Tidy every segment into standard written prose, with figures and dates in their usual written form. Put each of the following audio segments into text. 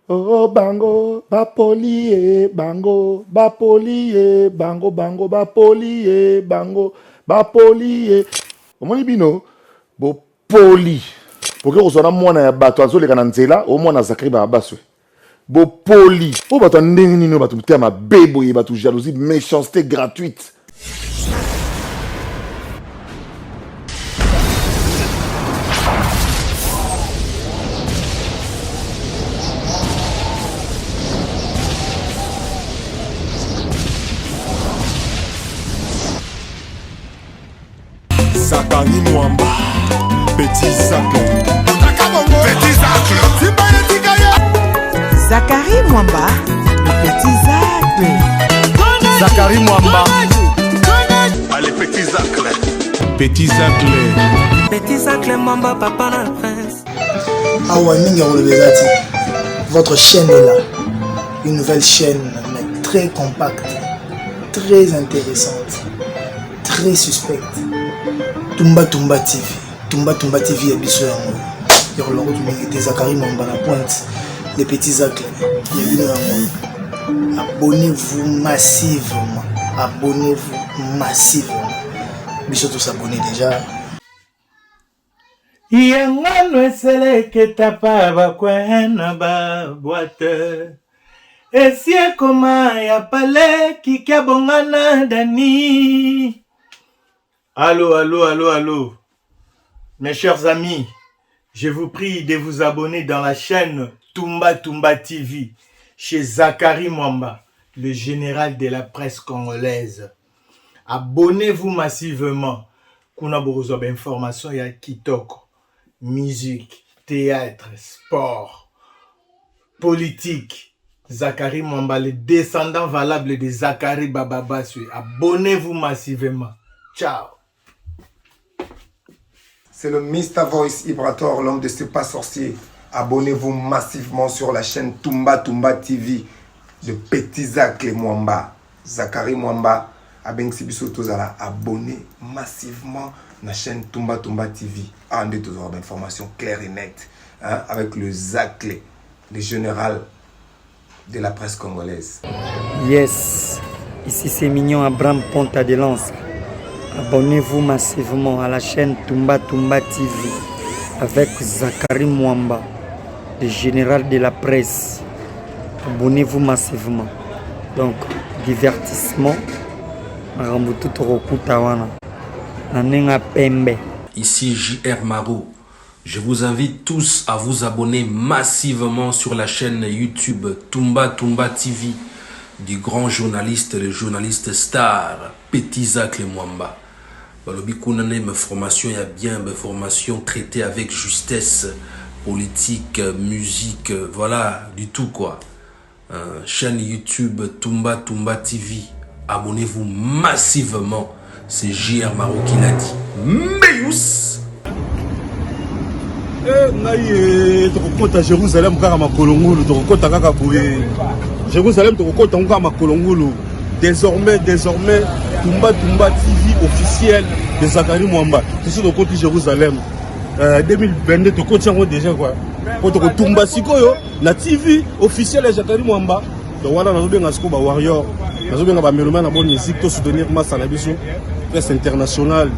Oh bango, bapolie, bango, bapolie, bango, bango, bapolie, bango, bapolie. Omoni bino, bo poli. Poke kozwana mwana ya bato azoleka na nzela, o mwana Zakari ba baswe. Bo poli. O bato ndenge nini bato mutema mabe boye, bato jalousie, méchanceté gratuite. Zakari Mwamba, Petit Zacle. Petit Zacle. Zakari Mwamba, le Petit Zacle. Zakari Mwamba. Allez, Petit Zacle. Petit Zacle. Petit Zacle Mwamba, papa la prince. Awaminga Rolebezati, votre chaîne est là. Une nouvelle chaîne, mais très compacte, très intéressante, très suspecte. Tumba Tumba TV. Tumba Tumba TV est biso yango. Yor loro tumengete Zakari Mwamba la pointe. Les petits Zacle. Abonnez-vous massivement. Abonnez-vous massivement. Biso tous abonnés déjà. Yangano eseleke tapa bakwena ba boîte. Esie koma ya pale kikia bongana dani. Allô, allô, allô, allô. Mes chers amis, je vous prie de vous abonner dans la chaîne Tumba Tumba TV chez Zakari Mwamba, le général de la presse congolaise. Abonnez-vous massivement. Kuna borozo ba information ya kitoko, musique, théâtre, sport, politique. Zakari Mwamba, le descendant valable de Zakari Bababasui. Abonnez-vous massivement. Ciao. C'est le Mr Voice Ibrator, l'homme de ce pas sorcier. Abonnez-vous massivement sur la chaîne Tumba Tumba TV de Petit Zacle Mwamba. Zakari Mwamba, Abenksibiso Tozala. Abonnez massivement la chaîne Tumba Tumba TV. En deux toujours d'informations claires et nettes. Hein, avec le Zacle, le général de la presse congolaise. Yes, ici c'est Mignon Abraham Ponta de Lance. Abonnez-vous massivement à la chaîne Tumba Tumba TV avec Zakari Mwamba, le général de la presse. Abonnez-vous massivement. Donc, divertissement. Ici JR Marou. Je vous invite tous à vous abonner massivement sur la chaîne YouTube Tumba Tumba TV du grand journaliste, le journaliste star Petit Zacle Mwamba. Mes formations, il y a bien mes formations traitées avec justesse, politique, musique, voilà, du tout quoi. Chaîne YouTube Tumba Tumba TV. Abonnez-vous massivement. C'est JR Maro qui l'a dit. Meus! Tokokota Jérusalem kaka makolongulu, tokokota kaka boye. Jérusalem tokokota kaka makolongulu. Désormais, Tumba Tumba TV officiel de Zakari Mwamba. C'est sur le côté Jérusalem. 2022, tu continues déjà quoi. Pour te Tumba Sikoyo, la TV officielle de Zakari Mwamba. Donc voilà, nous avons un ba warrior. Nous avons un mélomane à bonne musique, tout soutenir Massanabiso, presse internationale.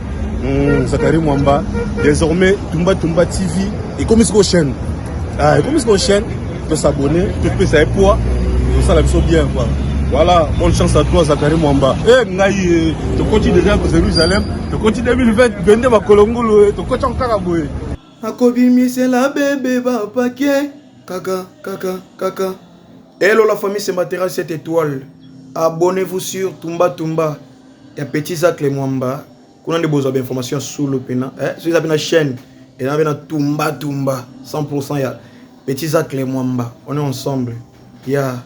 Zakari Mwamba. Désormais, Tumba Tumba TV. Et comme c'est une chaîne. Comme c'est une chaîne, tu peux s'abonner, tu peux faire poids. Ça la mission bien quoi. Voilà, bonne chance à toi Zakari Mwamba. Tu continues déjà pour Jérusalem, tu continues 2020, tu ma Kolongolo, tu continues encore à bouer. Akobimi c'est la bébé papier. Kaka. Hello la famille, c'est Matera 7 étoiles. Abonnez-vous sur Tumba Tumba. Et Petit Zacle Mwamba. Qu'on a des besoins d'informations sous le pena. Si vous avez une chaîne, et là, vous avez Tumba Tumba. 100% ya Petit Zacle Mwamba. On est ensemble. Ya.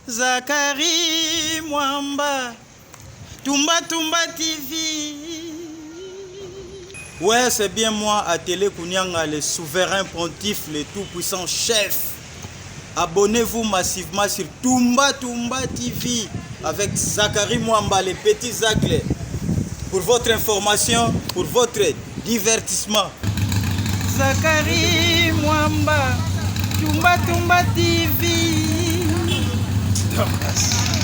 Zakari Mwamba, Tumba Tumba TV. Ouais, c'est bien moi, à Télé Kounyanga, le souverain pontife, le tout-puissant chef. Abonnez-vous massivement sur Tumba Tumba TV avec Zakari Mwamba, le Petit Zacle. Pour votre information, pour votre divertissement. Zakari Mwamba, Tumba Tumba TV.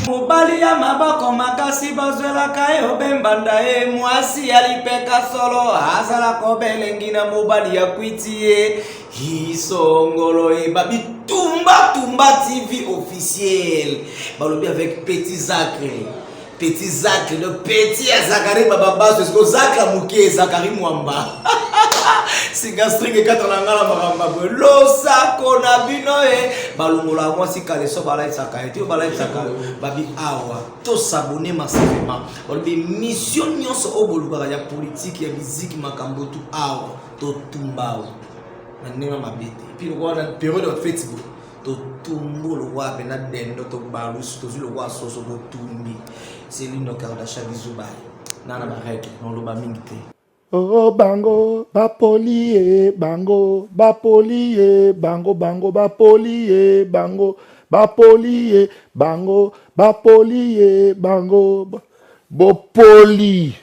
mobali ya maboko makasi bazwelaka yo bembanda ye mwasi alipeka solo azala kobelengi na mobali ya kwiti ye isongolo ye babi Tumba TV officiel balobi avec Petit Zacre le petit à Zakari Bababa c'est ce que Zakra Mouké Zakari Mwamba c'est gastrique 4 nangala maramba lo sako na bino e balungola moi si kale so bala tsaka eti bala tsaka babi awa to s'abonner massivement balobi mission nyonso oboluka ya politique ya musique makambo tu awa to tumbao na nema mabete puis le roi dans période de Facebook to tumbo le roi pena dendo to balus to le roi soso to tumbi c'est lui no Kardashian bizubai nana bareke non lo ba mingite. Oh bango, bapolie, bango, bapolie, bango, bango, bapolie, bango, bapolie, bango, bapolie, bango, bopoli.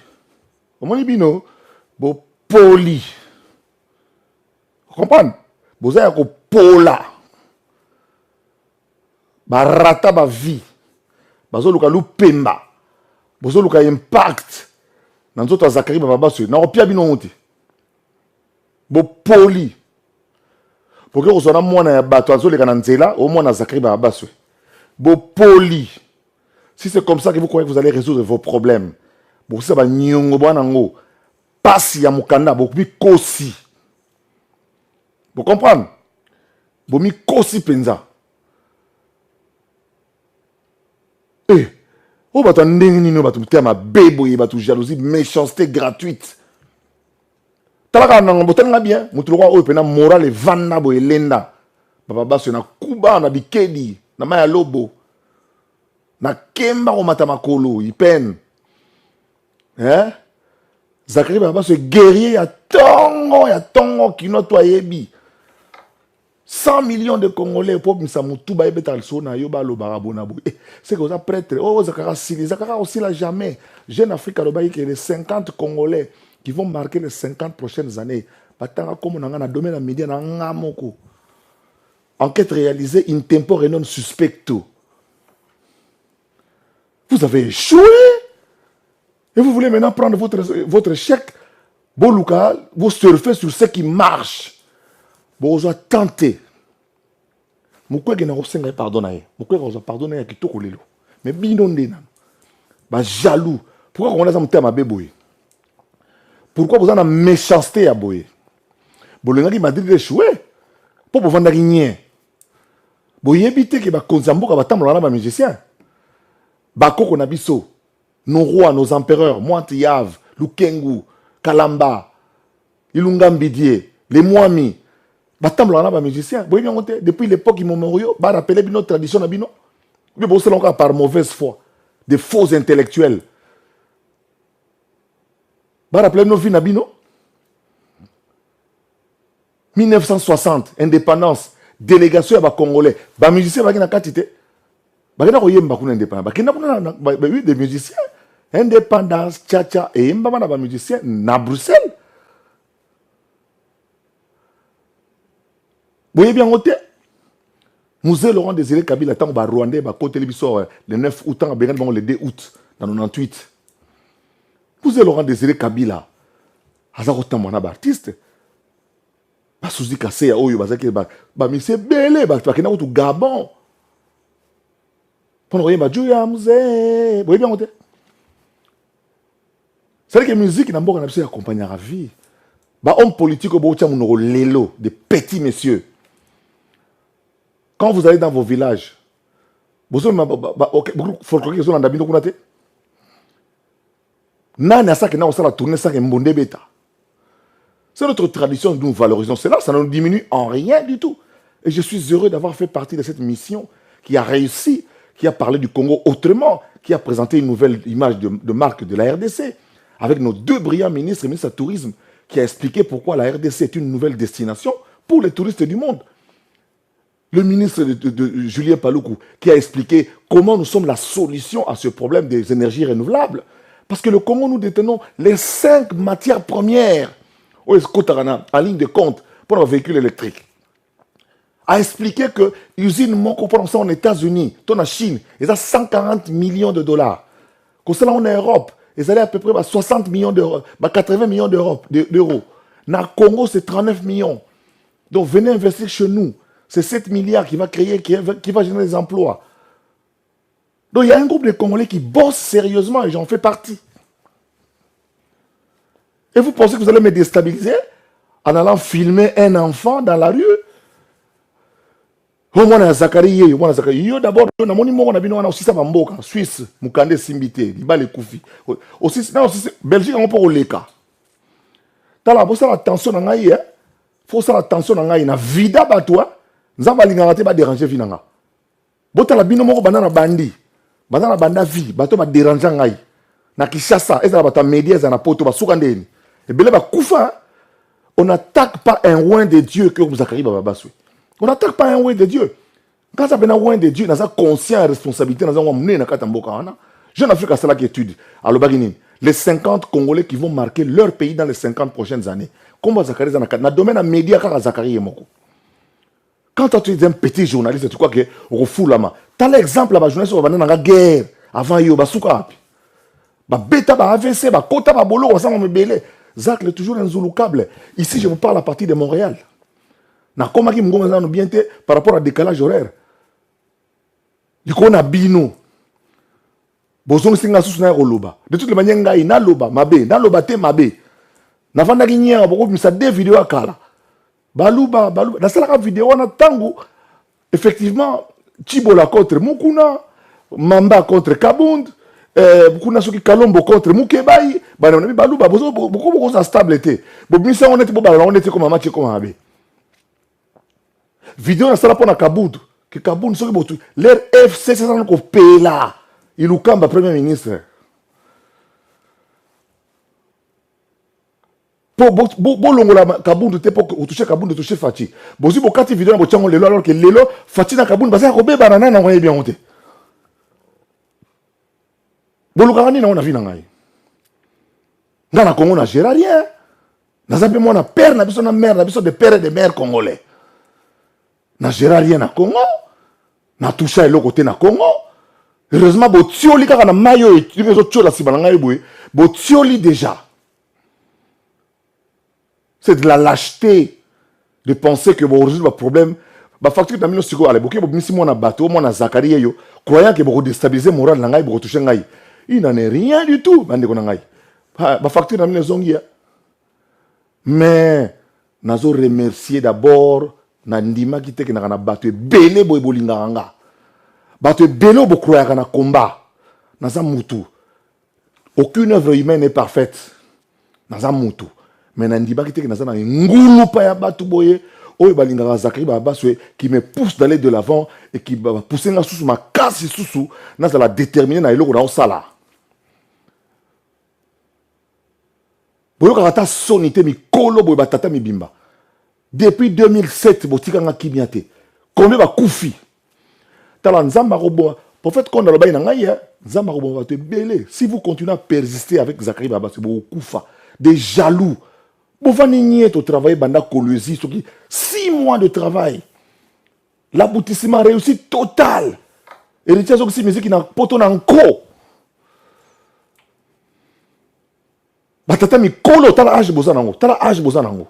Comment dit bino? Bopoli. Vous comprenez? Vous avez un pola. Barata ba vie. Bazo luka lupemba. Bazo luka impact. Dans notre Zakari Bababaswe, na opia bino honte. Bo poli. Pour que vous soyez moi na bato azo le kananzela, au moins na Zakari Bababaswe. Bo poli. Si c'est comme ça que vous croyez que vous allez résoudre vos problèmes. Bo ça ba nyongo banango. Pasi ya mukanda bo bi kosi. Vous comprenez? Bo mi kosi penza. Oh, bah, t'as ma bébé, bah, jalousie, méchanceté gratuite. T'as la bien, moutoulwa, oh, pena moral et vanna, bo, elenda. Baba, bah, na kuba, na bikedi, na maya lobo. Na kemba, o matamakolo, il peine. Hein? Zakari, baba, ce guerrier, ya tongo, qui n'a toi yebi. 100 millions de Congolais pour que Moutou Baye Betalsona Yoba lo Barabonabo. C'est que ça prêtre. Oh, Zakara Sili. Zakara aussi là jamais. Jeune Afrique à l'Obaï, les 50 Congolais qui vont marquer les 50 prochaines années. Batanga comme on a domaine à midi na ngamoko. Enquête réalisée in tempore non suspecto. Vous avez échoué. Et vous voulez maintenant prendre votre chèque. Boluka, vous surfez sur ce qui marche. Vous avez tenté. Pourquoi vous avez pardonné? Pourquoi vous avez pardonné? Mais binondé. Jaloux. Pourquoi vous avez un thème à bébé? Pourquoi vous avez une méchanceté à boye? Vous avez dit d'échouer. Pour vous vendre rien. Vous avez évité que vous ayez un musicien. Bakoko Nabiso. Nos rois, nos empereurs, Moantiyav, Lukengu, Kalamba, Ilungambidie, les Mwami. Musicien. Depuis l'époque immémoriale, bah rappeler notre tradition na bino. Mais bon, c'est encore par mauvaise foi, des faux intellectuels. Bah rappeler nos vies na bino. 1960, indépendance, délégation à Congolais. Bah musicien bah qui na quantité. Bah qui na koyem bah kuna indépendant. Bah qui na kuna bah oui des musiciens. Indépendance, tcha et mbama na bah musicien na Bruxelles. Vous voyez bien, Musée Laurent Désiré Kabila, tant que Rwandais, côté le 9 août, le 2 août, dans 98. Musée Laurent Désiré Kabila, Azarotan mon artiste. Basuzi Kassé, Oyo, Bazaki, Monsieur Belé, Bakina ou Gabon. Pour nous, Badjouya, Musée. Vous voyez bien, c'est-à-dire que la musique n'a pas accompagné la vie. Homme politique, au lélo, des petits messieurs. Quand vous allez dans vos villages, vous avez folklore qui sont dans Dabino Kunate. Nana ça que na osala tourner ça que mbonde beta. C'est notre tradition, nous valorisons cela, ça ne nous diminue en rien du tout. Et je suis heureux d'avoir fait partie de cette mission qui a réussi, qui a parlé du Congo autrement, qui a présenté une nouvelle image de marque de la RDC, avec nos deux brillants ministres, le ministre du Tourisme, qui a expliqué pourquoi la RDC est une nouvelle destination pour les touristes du monde. Le ministre de Julien Paluku, qui a expliqué comment nous sommes la solution à ce problème des énergies renouvelables. Parce que le Congo, nous détenons les 5 matières premières en ligne de compte pour nos véhicules électriques. a expliqué que l'usine Moko pour ça en États-Unis, en Chine, ils ont 140 millions de dollars. Comme ça, on est en Europe, ils allaient à peu près 60 millions d'euros, 80 millions d'euros. Dans le Congo, c'est 39 millions. Donc, venez investir chez nous. C'est 7 milliards qui va créer, qui va générer des emplois. Donc, il y a un groupe de Congolais qui bosse sérieusement et j'en fais partie. Et vous pensez que vous allez me déstabiliser en allant filmer un enfant dans la rue? Oh, moi, Zakari, d'abord, on a aussi ça en Suisse, Mukande Simbité, Libale Koufi. Aussi, Belgique, on peut aller là. T'as la bonne attention dans la vie, faut ça attention dans la vie. Na vida batwa, nous avons l'ingaraté ba déranger finanga. Bota la bino moko banana bandi, banana banda vie, bato ba déranger ngai. Na Kinshasa, ezala bata médias na poto ba soukandeni. Et belé ba koufa, on n'attaque pas un roi de Dieu que vous Zakari Baba Baswe. On n'attaque pas un roi de Dieu. Quand ça vient un roi de Dieu, nous avons conscience et responsabilité, nous avons mené dans Katamboka. Jeune Afrique a cela qui étudie. Alors, les 50 Congolais qui vont marquer leur pays dans les 50 prochaines années. Comment Zakari Zanaka? Dans le domaine des médias, quand Zakari est moko. Quand tu es un petit journaliste, tu crois que au fou là-bas. Tu as l'exemple là-bas, journaliste, on va dans la guerre. Avant, il y a eu Souka. Beta, AVC, Kota, Bolo, on s'en va me belé. Zak est toujours un Zulu câble. Ici, je vous parle à partir de Montréal. Na koma ki mgongo zano bien te par rapport à décalage horaire. Diko na bino. Bozong singa susu na roloba. De toutes les manières ngai na loba mabe, na loba te mabe. Na vanda ki nyanga boko misa deux vidéos akala. Baluba. Na sala vidéo na tango. Effectivement, Chibola contre Mukuna, Mamba contre Kabund, Mukuna soki Kalombo contre Mukebai, bana na baluba boko za stable te. Bo misa on était comme match comme abe. Vidéo na sala pona Kaboud que Kaboud soki botu leur FC c'est ça ko pela il ou kamba premier ministre bo longola Kaboud te pour toucher Kaboud toucher Fati bozi bokati vidéo na bochango lelo alors que lelo Fati na Kaboud basa ko beba na ngoye bien honte boluka ni na ona vina ngai ngana Congo na gère rien na zabe moi na père na biso na mère na biso de père et de mère congolais na gère rien na Congo na toucha le côté na Congo heureusement bo tioli kaka na mayo et tu veux tiola si balanga eboy bo tioli déjà c'est de la lâcheté de penser que bon résoudre le problème ba facture na mino siko ale boké bo misi mo na bateau mo na Zakari yo croyant que bo déstabiliser moral na ngai bo toucher ngai il n'en est rien du tout bande ko na ngai ba facture na mino zongi mais nazo remercier d'abord na ndima ki teke na bato ebele boye bolingaka nga bato ebele bo croyaka na combat naza mutu aucune œuvre humaine n'est parfaite naza mutu mais na ndima ki teke naza na ngulu pa ya bato boye oyo balingaka Zakari Baba Baswe qui me pousse d'aller de l'avant et qui va pousser nga susu makasi susu nazala déterminé na eloko na osala boyo kata sonité mikolo boye batata mibimba. Depuis 2007, botikanga kimiate. Combien va koufi? Tala nzamba robo. Prophète qu'on a le bain n'angaya. Nzamba robo va te belé. Si vous continuez à persister avec Zakari Baba, c'est beaucoup koufa. Des jaloux. Vous venez nier au travail banda colosie. 6 mois de travail. L'aboutissement réussi total. Héritier aussi musique qui n'a pas ton encore. Batata mi kolo tala âge bozanango. Tala âge bozanango.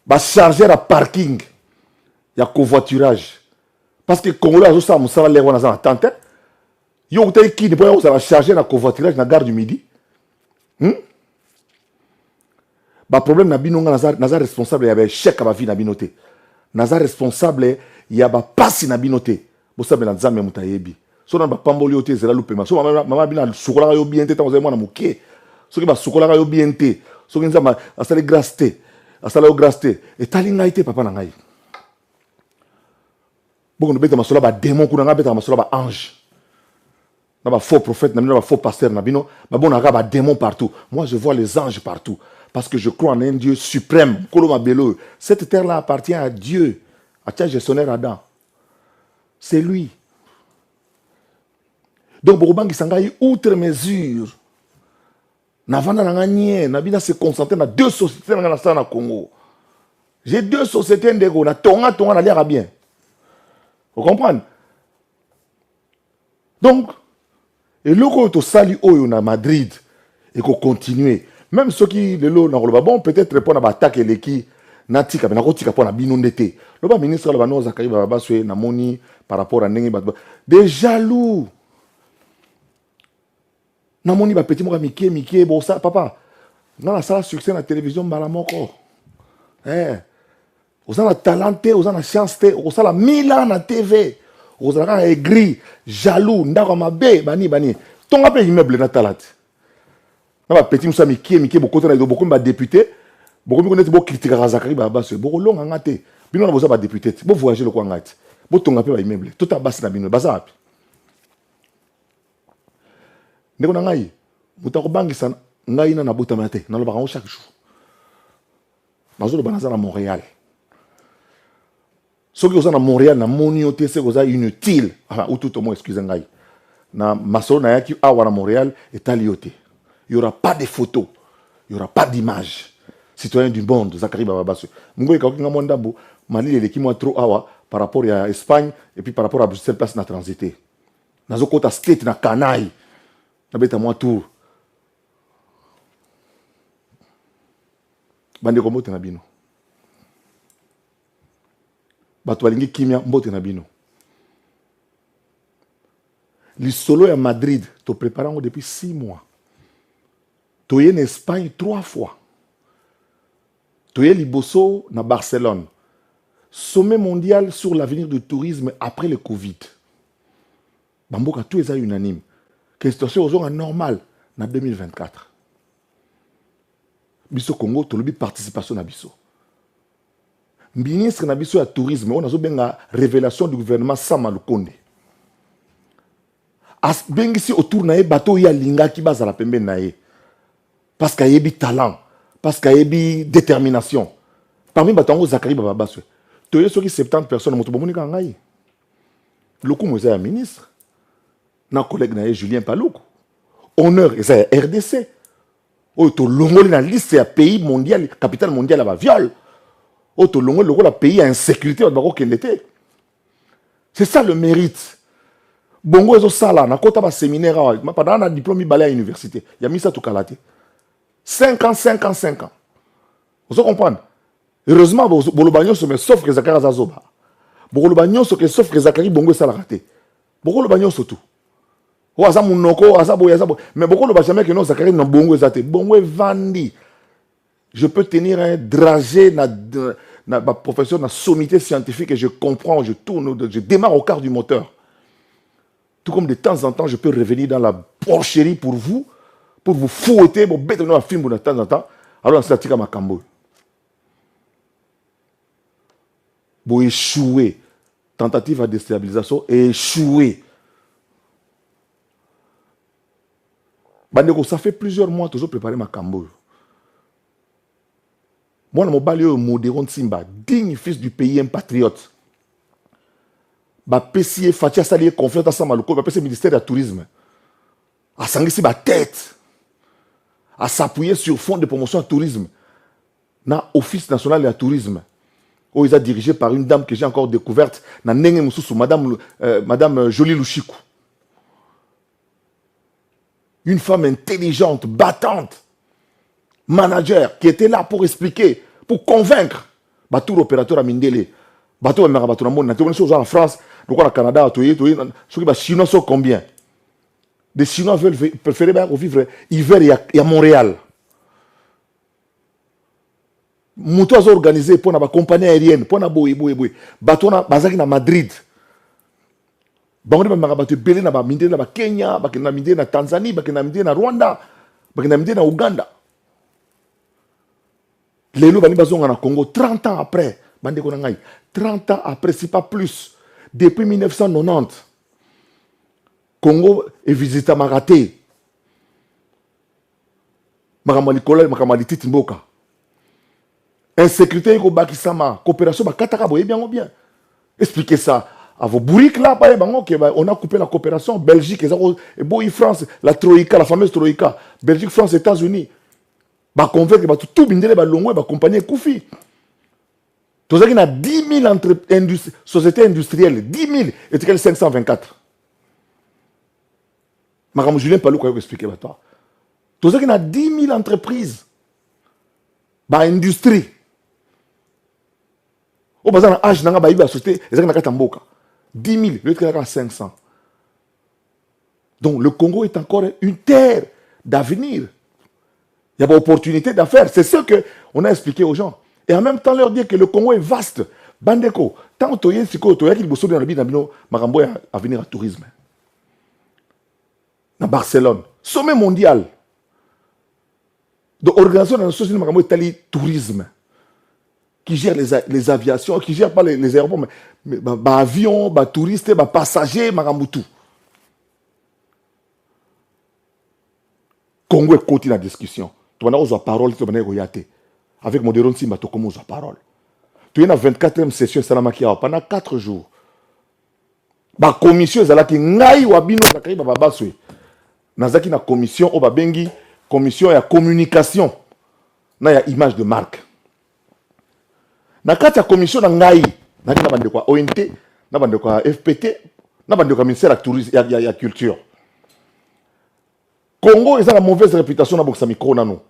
Va charger à parking, il y a covoiturage. Parce que les Congolais ont ça, ça va les voir dans la tente. Ils ont été qui ne peut pas charger à covoiturage dans la gare du Midi. Le problème, c'est responsable, il y a un chèque à la vie, il y a responsable, il y a un passe à binoté. Vous savez, il y a un moutayebi. Si on a un pambolioté, c'est la loupe. Si on a un soukola, il y a un bien, il y a un mouké. Si on a un soukola, il y a un bien, si on a un grasté. Asala au grasté et talinga ite papa na ngai boko beta masola ba démon kuna nga beta masola ba ange na ba faux prophète na ba faux pasteur na bino ba bona ba démon partout. Moi je vois les anges partout parce que je crois en un Dieu suprême koloma belo. Cette terre là appartient à Dieu, à tia gestionnaire Adam, c'est lui. Donc bokobangi sangai outre mesure. Navanda Nanganye, Nabina se concentrer dans 2 sociétés dans le Congo. J'ai 2 sociétés ndeko, na tonga na liara bien. Vous comprenez? Donc, et le coup, tu sali au na Madrid et qu'on continue. Même ceux qui le lot na bon peut-être répondre à l'attaque et l'équipe natika mais na kotika pour na binondete. Le bas ministre le bano Zakari baba soué na moni par rapport à nengi des jaloux. Na moni ba petit mo mike bon ça papa. Dans la salle succès na télévision bala moko. Vous avez la talenté, vous avez la chance, vous avez la Milan na TV. Vous avez la aigri, jaloux, ndako mabe, bani. Ton appel immeuble na talat. Na petit moussa mike beaucoup de beaucoup de députés, beaucoup de beaucoup critiquer Zakari baba ce beaucoup long ngate. Bino na boza ba député, bo voyager le ko ngate. Bo ton appel immeuble, tout a basi na bino baza api. Ndeko na ngai, mutako bangisa ngai na bota mate, na lo ba chaque jour. Nazo lo banaza na Montréal. Ceux qui sont à Montréal, na monioté, c'est inutile. Ah, ou tout au moins, excusez-moi. Na maso na yaki awa na Montréal est alioté. Il n'y aura pas de photos, il n'y aura pas d'image. Citoyen du monde, Zakari Bababasu. Mungo eka okinga mondambo, Mali les qui moi trop awa par rapport à Espagne et puis par rapport à Bruxelles place na transité. Nazo kota state na Kanai. Na beta moi tour. Bande ko mbote na bino. Bato balingi kimia mbote na bino. L'isolo à Madrid, te préparant depuis 6 mois. Tu es en Espagne 3 fois. Tu es Liboso na Barcelone. Sommet mondial sur l'avenir du tourisme après le Covid. Bamboka tout est unanime. Que la situation est normale en 2024. Biso Congo, tu as participation à Biso. Ministre na biso ya tourisme, on a benga révélation du gouvernement Sama Lukonde. As bengisi autour na ye bateau ya linga ki bazala pembe na ye. Parce qu'il y a du talent, parce qu'il y a du détermination. Parmi batango Zakari baba baswe. Toye soki 70 personnes moto bomoni ka ngai. Loko mo ya ministre. Na collègue na ye Julien Paloukou. Honneur et ça RDC. O to longoli na liste ya pays mondial, capitale mondiale ba viol. Auto longo le pays a insécurité c'est ça le mérite. Bongo ezo sala na kota ba séminaire ma pendant un diplôme balé à l'université. Il y a mis ça tout calaté. 5 ans. Vous comprenez? Heureusement bolobagnon se met sauf que Zakari Zazoba. Bolobagnon se que sauf que Zakari bongo sala raté. Bolobagnon surtout. O aza munoko azabo. Mais beaucoup le jamais que non Zakari na bongo zaté. Bongo vandi. Je peux tenir un dragé dans ma profession, dans la sommité scientifique et je comprends, je tourne, je démarre au quart du moteur. Tout comme de temps en temps, je peux revenir dans la porcherie pour vous fouetter, pour bêter dans un film de temps en temps. Alors, c'est la ma cambo. Pour échouer. Tentative à déstabilisation et échouer. Bandeko, ça fait plusieurs mois que je prépare ma cambo. Moi, je suis modérant Simba, digne fils du pays, un patriote. Je suis Fatia Salier, confiant à Samaloko, je suis ministère du tourisme. À s'engager ma tête. À s'appuyer sur fonds de promotion du tourisme. Dans l'Office national du tourisme. Où ils sont dirigés par une dame que j'ai encore découverte. Dans Nenge Moussou, Madame Jolie Louchikou. Une femme intelligente, battante. Manager qui était là pour expliquer, pour convaincre. Bateau opérateur à Mindele. Bateau à monde. En France, au Canada, les Chinois sont combien? Les Chinois préfèrent vivre hiver et à Montréal. Moutou a organisé pour la compagnie aérienne, pour la boui. Bateau à Madrid. Bango de bateau belé na Mindele na Kenya, na Mindele na Tanzanie, na Mindele na Rwanda, na Mindele na Uganda. Les loups sont en Congo 30 ans après. 30 ans après, si pas plus. Depuis 1990. Congo est visité Maraté. Makamali Kolel, Makamali Titimboka. Insécurité, coopération, bien. Expliquez ça à vos bourriques là. On a coupé la coopération. Belgique, France, la Troïka, la fameuse Troïka. Belgique, France, États-Unis. Ba convaincre ba tout bindele ba longwe ba compagnie Koufi. Tous qui a 10 000 sociétés industrielles, 10 000 et tu 524. Madame Julien Palou, quoi expliquer toi. Tous qui a 10 000 entreprises, industrie. Au bas d'un âge, n'a pas eu la société, et ça n'a pas 10 000, l'autre a 500. Donc le Congo est encore une terre d'avenir. Il y a pas d'opportunité d'affaires. C'est ce qu'on a expliqué aux gens. Et en même temps, leur dire que le Congo est vaste. Bandeko, tant que tu es qu'il bosse dans le bide, Marambo à venir à tourisme. Dans Barcelone, sommet mondial. Donc, organisation de la société de Marambo Italie tourisme. Qui gère les aviations, qui gère pas les aéroports, mais avions, touristes, passagers, Marambo tout. Congo est côté la discussion. Tu vas avoir parole, tu vas avoir avec Modéron Simba, tu commences à parole. Tu es dans la 24e session de Salamakia pendant 4 jours. La commission, c'est là qui ngaï ou abino zakari babaswe. Nazaki na commission, oba bengi, commission ya communication. Na ya image de marque. Na kati ya commission na ngaï, na ki na bande kwa ONT, na bande kwa FPT, na bande kwa ministère de tourisme ya culture. Congo ils ont la mauvaise réputation dans le micro nano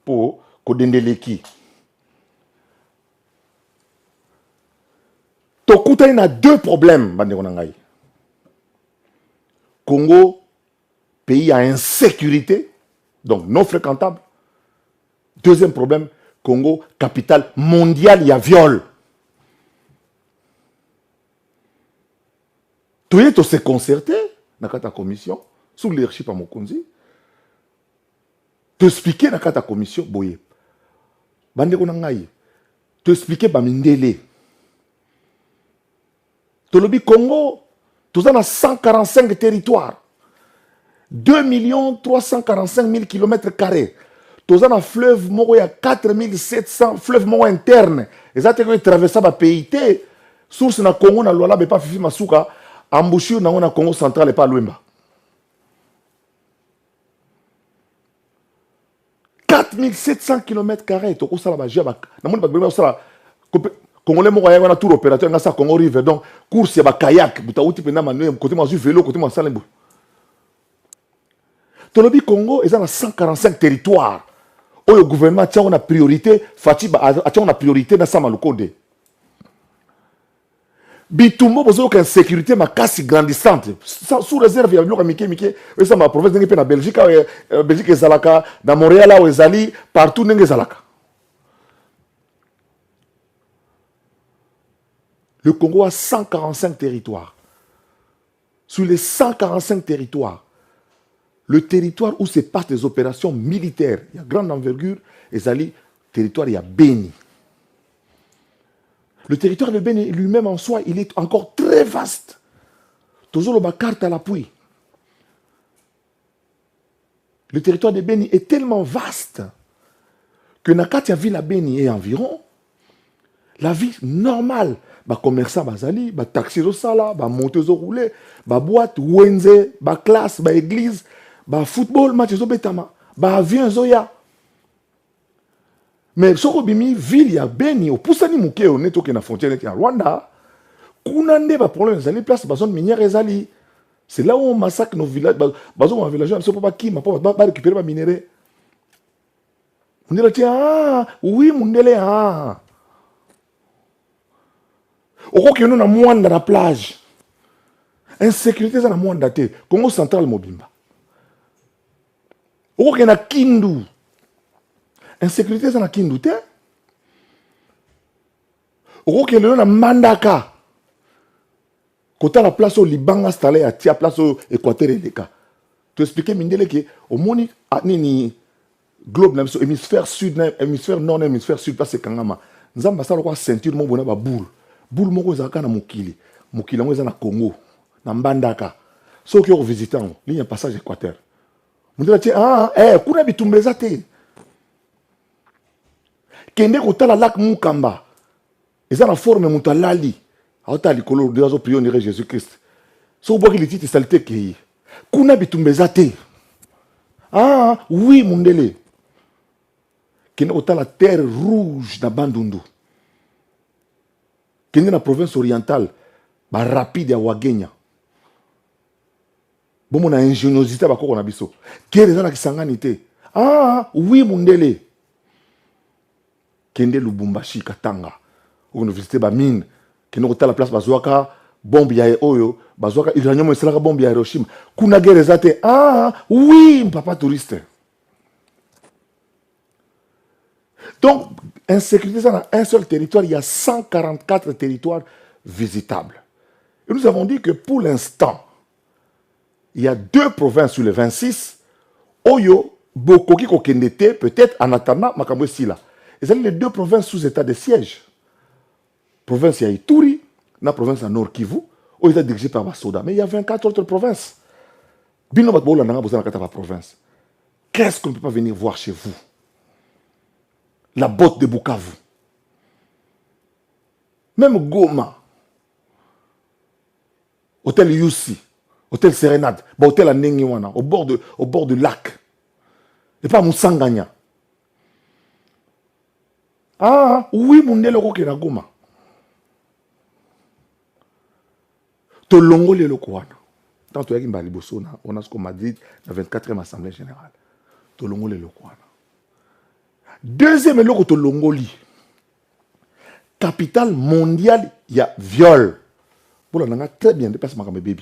pour Kodendeleki. Tokuta il y a 2 problèmes bande Congo pays à insécurité donc non fréquentable. Deuxième problème Congo capitale mondiale il y a viol. Tout est se concerté dans la commission sous le leadership à Mokonzi. Te expliquer dans la commission, boye. Bande ko nangai. Te expliquer ba mindele. Tolobi Congo, tout ça dans 145 territoires. 2 345 000 km². Tout ça dans fleuve moko ya 4700 fleuve moko interne. Et ça te que traverser ba PIT. Source na Congo na Luala be pas fifi masuka, embouchure na Congo central et pas Luemba. 4700 km². Tu as la Congolais, on a tout opérateur, on a ça Congo River. Donc, course, il y a kayak, tu as outil pendant côté moi vélo, côté moi salembo. Tolobi Congo, ils ont 145 territoires. Où le gouvernement a une priorité, Fatiba a une priorité dans sa malukonde. Bitumbo, vous avez une sécurité, ma casse grandissante. Sous réserve, il y a Mike, ça ma province de la Belgique, Belgique et Zalaka, dans Montréal, où Zali, partout dans Zalaka. Le Congo a 145 territoires. Sur les 145 territoires, le territoire où se passent les opérations militaires, il y a grande envergure, et Zali, territoire, il y a Beni. Le territoire de Beni lui-même en soi, il est encore très vaste. Toujours le carte à l'appui. Le territoire de Beni est tellement vaste que Nakatia ville à Beni et environ, la vie normale, commerçant bazali, taxi au sala, monteuse au roulé, boîte, wenze, classe, église, football, match au betama, avion zoya. Mais Sokobimi, ville ya Beni, au Poussani Mouké, au Neto qui est na frontière avec Rwanda, Kounande, problème, zali place, zone minière ezali. C'est là où on massacre nos villages, bazon un village, on pas qui, pas récupérer ma minéraux. On dit là, tiens, oui, mon délai, ah. Au cas où nous avons moins de la plage, insécurité, ça a moins daté. Congo central, Mobimba. Au cas où nous avons Kindu, insécurité, ça a Kindu. Au cas où nous avons Mandaka, côté la place au Liban installé à la place au Équateur et les cas. Tu expliques, Mindele, que au monde, ni globe, hémisphère sud, hémisphère nord, hémisphère sud, place Kangama. Nous avons une ceinture, nous avons une boule. Boule moko ezalaka na mokili yango eza na Congo na Mbandaka soki oko visiter ngo ligne passage Équateur mundela tie kuna bitumba eza te kende kotala lac Mukamba eza na forme mutu alali aota likolo de azo prier Jésus Christ so boki lititi salité kei kuna bitumba eza te oui mundele kende kotala terre rouge na Bandundu Kende na province orientale, ba rapide ya Wagenya. Bon, mon ingéniosité ba ko na biso. Guerre eza na Kisangani te. Ah, oui mundele. Kende Lubumbashi Katanga. On a visité ba mine. Kende ko la place bazwaka bombe ya oyo, bazwaka uranium esalaka bombe ya Hiroshima. Kuna guerre eza te. Ah, oui, papa touriste. Donc, insécurité, ça, dans un seul territoire, il y a 144 territoires visitables. Et nous avons dit que pour l'instant, il y a 2 provinces sur les 26, Oyo, Bokoki, Kokendete, peut-être en attendant, Makambo Sila. Et c'est les 2 provinces sous état de siège. Province, il y a Ituri, la province à Nord Kivu, où il est dirigé par Basoda. Mais il y a 24 autres provinces. Bino Batbola n'a pas de province. Qu'est-ce qu'on ne peut pas venir voir chez vous? La botte de Bukavu. Même Goma. Hôtel Yussi. Hôtel Serenade. Hôtel à Nengiwana. Au bord du lac. Et pas Moussanganya. Ah, oui, mon nez le roque na Goma. Tolongo le lokwana. Tant que Mbali Bosso, on a ce qu'on m'a dit dans la 24e Assemblée Générale. Tolongo le lokwana. Deuxième eloko to Longoli. Capitale mondiale, il y a viol. Bon, on a très bien dépassé ma baby.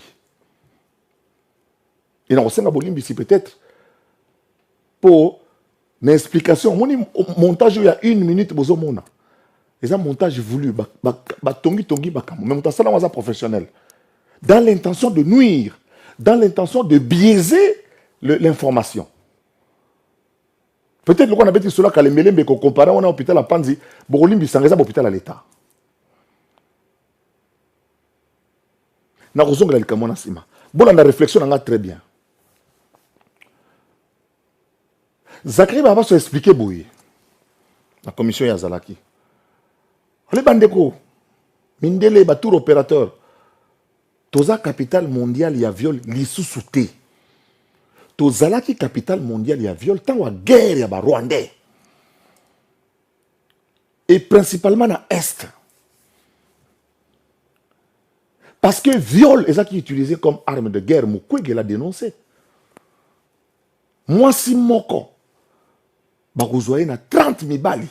Et dans le Bolimbi, si peut-être pour une explication, mon montage il y a 1 minute bozo mona. Et un montage voulu, tongi bakamo. Mais montage ça là on professionnel. Dans l'intention de nuire, dans l'intention de biaiser l'information. Peut-être qu'on a dit cela quand les Melembe qu'on compare on a hôpital à Panzi, Bolimbi s'engage à l'hôpital à l'État. Na kozonga la likamona sima. Bon la réflexion nga très bien. Zakari va se expliquer boye. La commission ya Zalaki. Les bandeko mindele ba tour opérateur. Toza capitale mondiale ya viol lisusuté. Tozalaki capitale mondiale ya viol tant wa guerre ya ba Rwandais. Et principalement na Est. Parce que viol est ça qui est utilisé comme arme de guerre. Mukwege l'a dénoncé. Moi si moko bakozwaye na 30 mibali.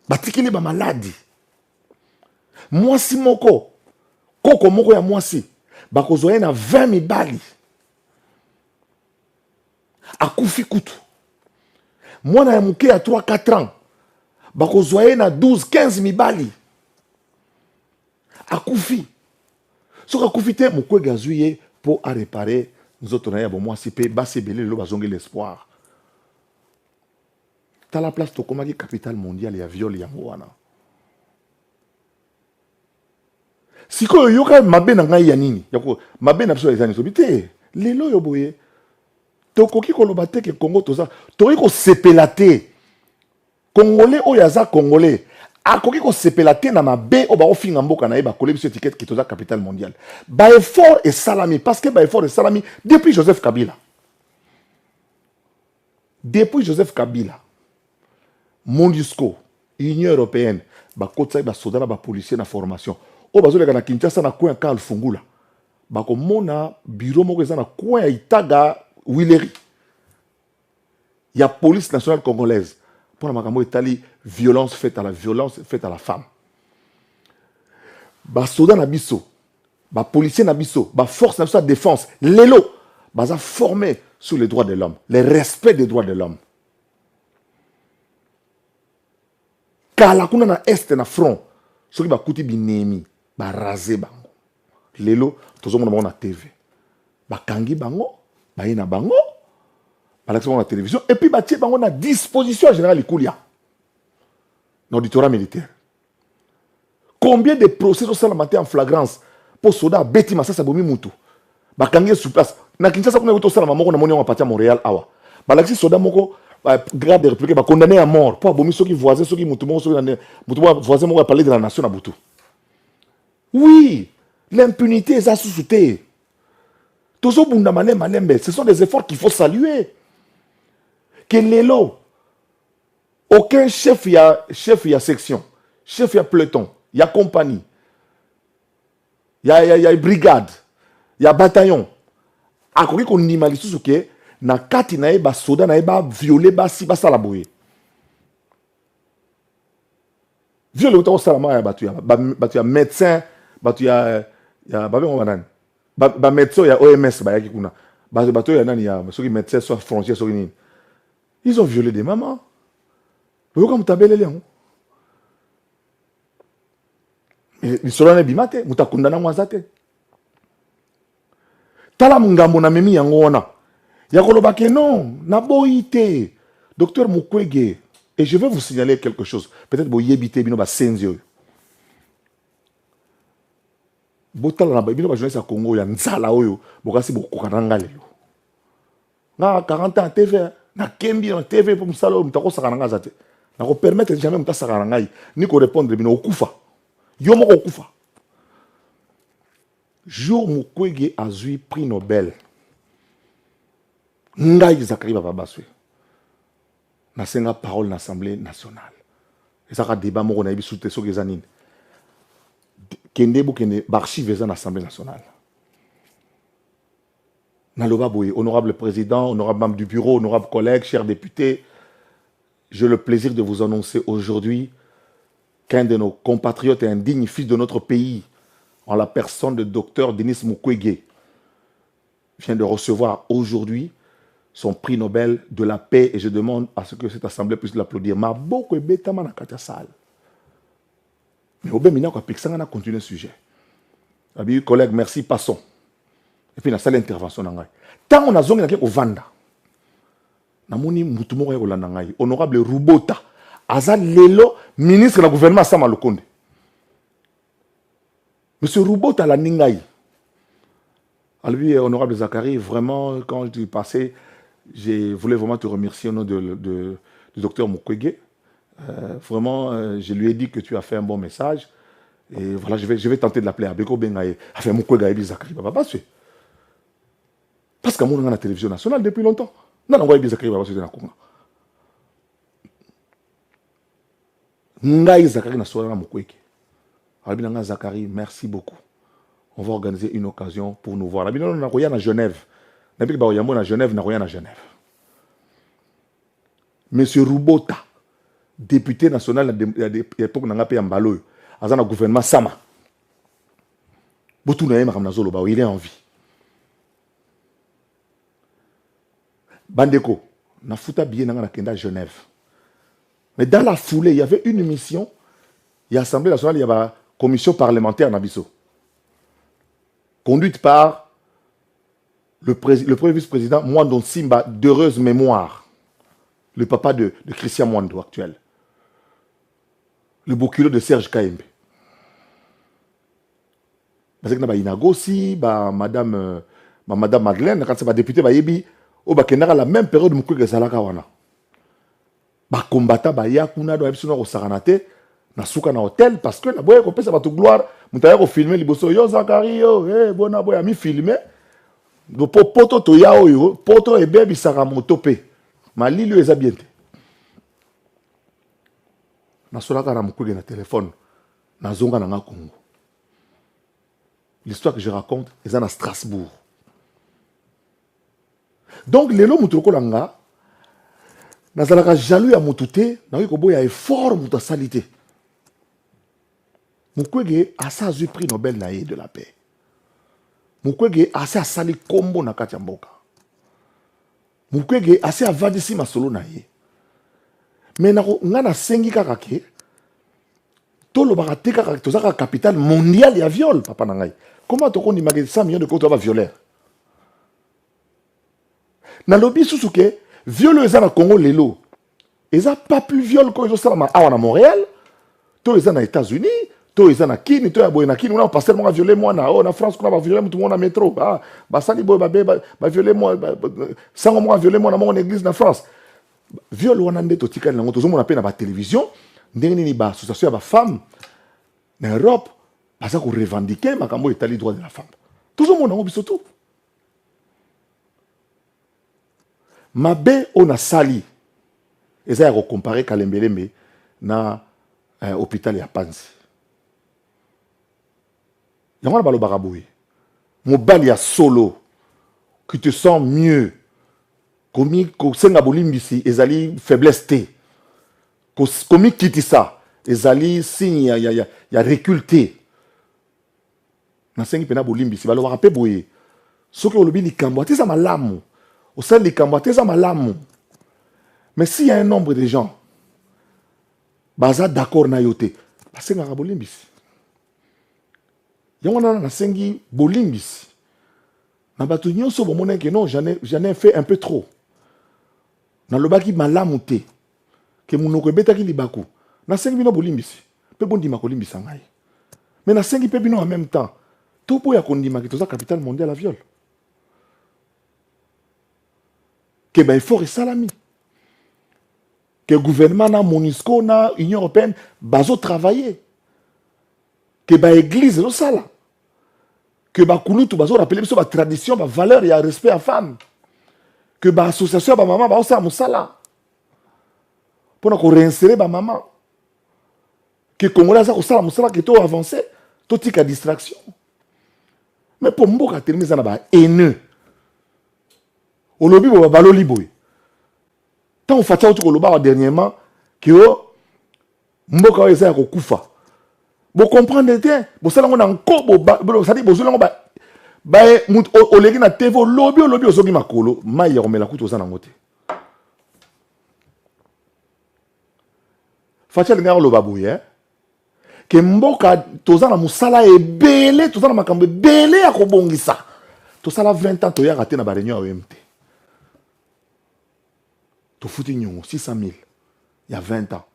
Batikili ba maladi. Moi si moko koko moko ya moi si bakozwaye na 20 mibali. Akufi kutu. Mwana ya muke ya 3-4 ans. Bakozwaye na 12-15 mibali. Akufi. Soka akufi te mukwe gazuye pour à réparer nous autres na ya bon moi si pe basse belé lo bazongi l'espoir. T'as la place to komaki capitale mondiale ya viol ya mwana. Siko yoka mabe na ngai ya nini? Yako mabe na biso ezani sobite. Lelo yo boye. Tokoki koloba te ke Congo toza. Toki ko sepela te. Congolais oyaza Congolais. Akoki ko sepela te na mabe o ba ofinga mboka na ye ba kolebi cette étiquette qui toza capitale mondiale. Ba effort et salami parce que ba effort et salami depuis Joseph Kabila. Depuis Joseph Kabila. MONUSCO, Union européenne, ba kotsa ba soda ba policier na formation. O bazo leka na Kinshasa na coin Karl Fungula. Ba ko mona bureau moko eza na coin Itaga Willery. Il y a police nationale congolaise. Pour la makambo Italie, violence faite à la femme. Ba soda na biso, ba policier na biso, ba force nationale de défense, lelo, baza formé sur les droits de l'homme, le respect des droits de l'homme. Kala kuna na est na front, soki ba kuti binemi, ba raser bango. Lelo, tozo mona na TV. Ba kangi bango, ba ina bango, ba l'action na télévision et puis ba tie bango na disposition générale Ikulia. L'auditorat militaire. Combien de procès sont salamatés en flagrance pour soda beti masasa bomi mutu. Ba kangi sur place. Na Kinshasa kuna to salama moko na moni on partir à Montréal awa. Ba l'action soda moko grave de république, condamné à mort pour abomi ceux qui voisins, ceux qui voisins m'ont parlé de la nation à Boutou. Oui, l'impunité est sous-soutée. Ce sont des efforts qu'il faut saluer. Que l'élo, aucun chef y a section, chef y a peloton, il y a compagnie, il y a brigade, il y a bataillon. A quoi qu'on y m'a dit que na kati na ba soda na ba violer ba si ba sala boye. Violer autant salama ya batu ya médecin, batu ya ba ben banan. Ba médecin ya OMS ba ya kikuna. Batu ya nani ya ceux qui médecins soit frontière sur une. Ils ont violé des mamans. Vous comme tabele liango. Mais solo na bimate mutakunda na mwazate. Tala mungambo na memi yango wana. Ya koloba ke non, na boite. Docteur Mukwege, et je vais vous signaler quelque chose. Peut-être bo yebite bino ba senzio. Botala na bino ba journaliste ya Congo ya nzala oyo, bokasi bokokananga lelo. Na 40 ans TV, na kembi na TV pour musalo mutako sakananga zate. Na ko permettre jamais mutasakana ngai ni ko répondre bino okufa. Yo moko okufa. Jour Mukwege a eu prix Nobel. Ngai Zakari Baba Baswe. Na senga parole na l'Assemblée nationale. Et ça a débat moko na yebi soute so gezanine. Kende bu kende archive za na l'Assemblée nationale. Na loba boye, honorable président, honorable membre du bureau, honorable collègues, chers députés, j'ai le plaisir de vous annoncer aujourd'hui qu'un de nos compatriotes et un digne fils de notre pays, en la personne de Dr Denis Mukwege, vient de recevoir aujourd'hui son prix Nobel de la paix et je demande à ce que cette assemblée puisse l'applaudir. Ma beaucoup est bêta na katia salle. Mais au bémina quoi pixanga na continuer le sujet. Abi collègue merci passons. Et puis na salle intervention na ngai. Tant on a zongi na ke ovanda. Na moni mutu moko ya kolanda ngai honorable Rubota aza lelo ministre du gouvernement Sama Lukonde. Monsieur Rubota la ningai. À lui, honorable Zakari, vraiment, quand tu passais, je voulais vraiment te remercier au nom du docteur Mukwege. Vraiment, je lui ai dit que tu as fait un bon message. Et voilà, je vais tenter de l'appeler Abeko Bengaye. Enfin, Mukwege a dit Zakari, parce qu'à mon la télévision nationale depuis longtemps. Non, on va dire Zakari, Baba, Ngai Zakari, na soirée Mukwege. Albinanga Zakari, merci beaucoup. On va organiser une occasion pour nous voir. Albinanga na koya na Genève. Nabi ba oyambo na Genève na koya na Genève. Monsieur Rubota, député national à l'époque na ngapé Mbalo, azana gouvernement Sama. Botou na yema kamna zolo ba il est en vie. Bandeko, na futa billet na kenda Genève. Mais dans la foulée, il y avait une mission. Il y a l'Assemblée nationale, il y avait commission parlementaire Nabiso, conduite par le premier vice-président Mwando Simba, d'heureuse mémoire, le papa de Christian Mwando actuel, le beau-culot de Serge Kaembe. Parce que Inagosi, madame Madeleine, quand c'est ma députée, la même période Mukwege Zalaka wana. Combattant yakuna do ebisuna ko saranate na suka na hôtel parce que la boye ko pesa batu gloire mutaya ko filmer liboso yo Zakari yo bona boya mi filmer do poto to ya oyo poto e bebi saka moto pe malili eza bien te na solaka na Mukwege na téléphone na zonga na nga Congo. L'histoire que je raconte est à Strasbourg. Donc lelo mutoko langa nazalaka jaloux ya mutute na ko ya effort muta salité. Mukwege a sa eu prix Nobel na de la paix. Mukwege a sa sali kombo na kati ya mboka. Mukwege a sa avadisi masolo na ye. Mais ngana sengi kaka ke tolo bakate kaka tozaka capitale mondiale ya viol papa na ngai. Comment to kondi magé 100 millions de côté va violeur. Na lobi susuke viol eza na Congo lelo. Eza pas plus viol que ça à Montréal. To eza na États-Unis, to eza na Kini, to ya boye na Kini, on a passé moi violer moi na na France qu'on a violé tout le monde na métro. Ba sali boy ba violer moi sans moi violer moi na mon église na France. Viol wana ndeto tikali na ngoto zo mona pe na ba télévision, ndenge ni ba association ya ba femme na Europe, ba ça ko revendiquer makambo etali droit de la femme. Toujours mon ngo biso tout. Mabe on a sali. Et ça a comparé Kalembelembe na hôpital ya Panzi. Yango balo baraboui. Mobali ya solo qui te sent mieux. Komi ko senga bolimbisi ezali faiblesse te. Komi kiti ça ezali signe ya recul te. Na sengi pena bolimbisi balo barape boye. Soki olobi likambo ateza malamu. Au sein likambo ateza malamu. Mais s'il y a un nombre de gens baza d'accord na yote, basenga bolimbisi. Yango na sengi bolimbisi. Na batu nyonso bomona que non, j'en ai fait un peu trop. Na lobaki malamu te. Que munoko betaki libaku. Na sengi bino bolimbisi. Pe bondima kolimbisa ngai. Mais na sengi pe bino en même temps. Topo ya kondima ki toza capitale mondiale à viol. Que ben fort et salami. Que le gouvernement na MONUSCO na Union européenne bazo travailler. Que ben église lo sala. Que ba kulutu bazo rappeler biso ba tradition, ba valeur et respect à femme. Que ba association ba maman ba osa musala. Pour ko réinsérer ba maman. Que Congolais za ko sala musala que to avancer, to tika distraction. Mais pour mboka terminer ça na ba haineux. Olobi bo balo liboy. Tant on fait ça au loba dernièrement que mboka eza ko kufa. Vous comprenez bien, vous savez on a encore ça dit vous allez au legi na TV lobby ozogi makolo mai ya komela kutu ozana ngote. Facha linga loba boye que mboka tozana musala ebele tozana makambo ebele ya kobongisa. Tosala 20 ans toya raté na ba réunion à OMT. To fouti nyongo 600 000 il y a 20 ans.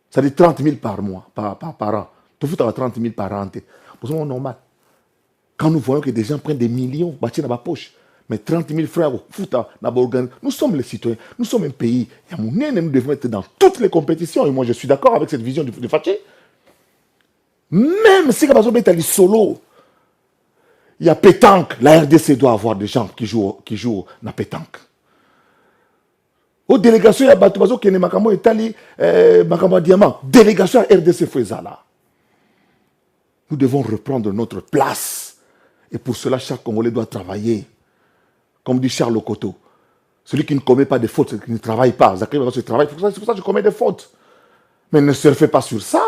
Ça dit 30 000 par mois, par an. Tu fous 30 000 par an. C'est normal. Quand nous voyons que des gens prennent des millions, bâtis dans ma poche, mais 30 000 frères, nous sommes les citoyens, nous sommes un pays. Nous devons être dans toutes les compétitions. Et moi, je suis d'accord avec cette vision de Faché. Même si il y a solo, il y a pétanque. La RDC doit avoir des gens qui jouent dans pétanque. Aux délégations, il y a Batubazo qui est Makamo Itali, Makamo Diamant. Délégation à RDC Fouezala. Nous devons reprendre notre place. Et pour cela, chaque Congolais doit travailler. Comme dit Charles Okoto. Celui qui ne commet pas de fautes, celui qui ne travaille pas. Zachary va se travailler. C'est pour ça que je commets des fautes. Mais ne surfez pas sur ça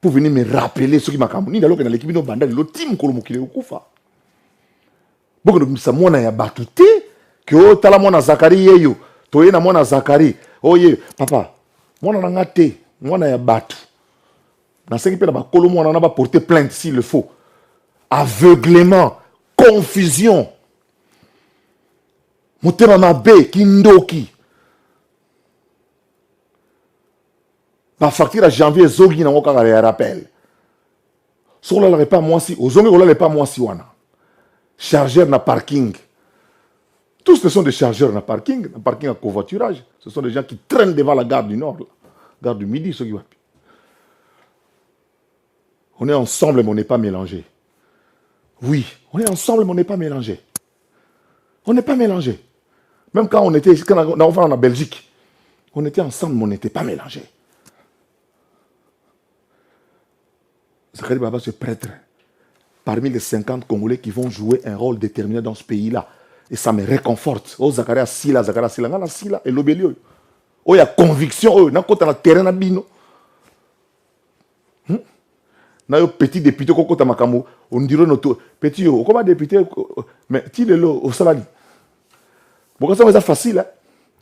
pour venir me rappeler ce qui m'a camouné. Dans l'équipe de Banda, le team Kolomokile Okufa. Beaucoup de ça, moi, il y a batouté que oh, t'as la moi, Zachary Yeyo. Toye na mwana Zakari. Oye, papa, mwana nanga te, mwana ya batu. Na sengi pe na ba kolo mwana na ba porter plainte s'il le faut. Aveuglement, confusion. Motema mabe kindoki. Ba facture à janvier zogi na ngoka ya rappel. Sur la pas moi si, ozongi ola pas moi si wana. Chargeur na parking. Tous ce sont des chargeurs dans le parking à covoiturage. Ce sont des gens qui traînent devant la gare du Nord, la gare du Midi, ceux qui vont. On est ensemble, mais on n'est pas mélangés. Oui, on est ensemble, mais on n'est pas mélangés. On n'est pas mélangés. Même quand on était en Belgique, on était ensemble, mais on n'était pas mélangés. Zakari Baba, ce prêtre, parmi les 50 Congolais qui vont jouer un rôle déterminé dans ce pays-là, et ça me réconforte. Oh, Zakaria Sila, ngana Sila, et l'obélio. Oh, il y a conviction, oh, n'a pas terrain à bino. Na yo petit député, koko ta makamo, on dirait notre petit, oh, comment député, mais tu le lo, au salari. Pourquoi ça, c'est facile, hein?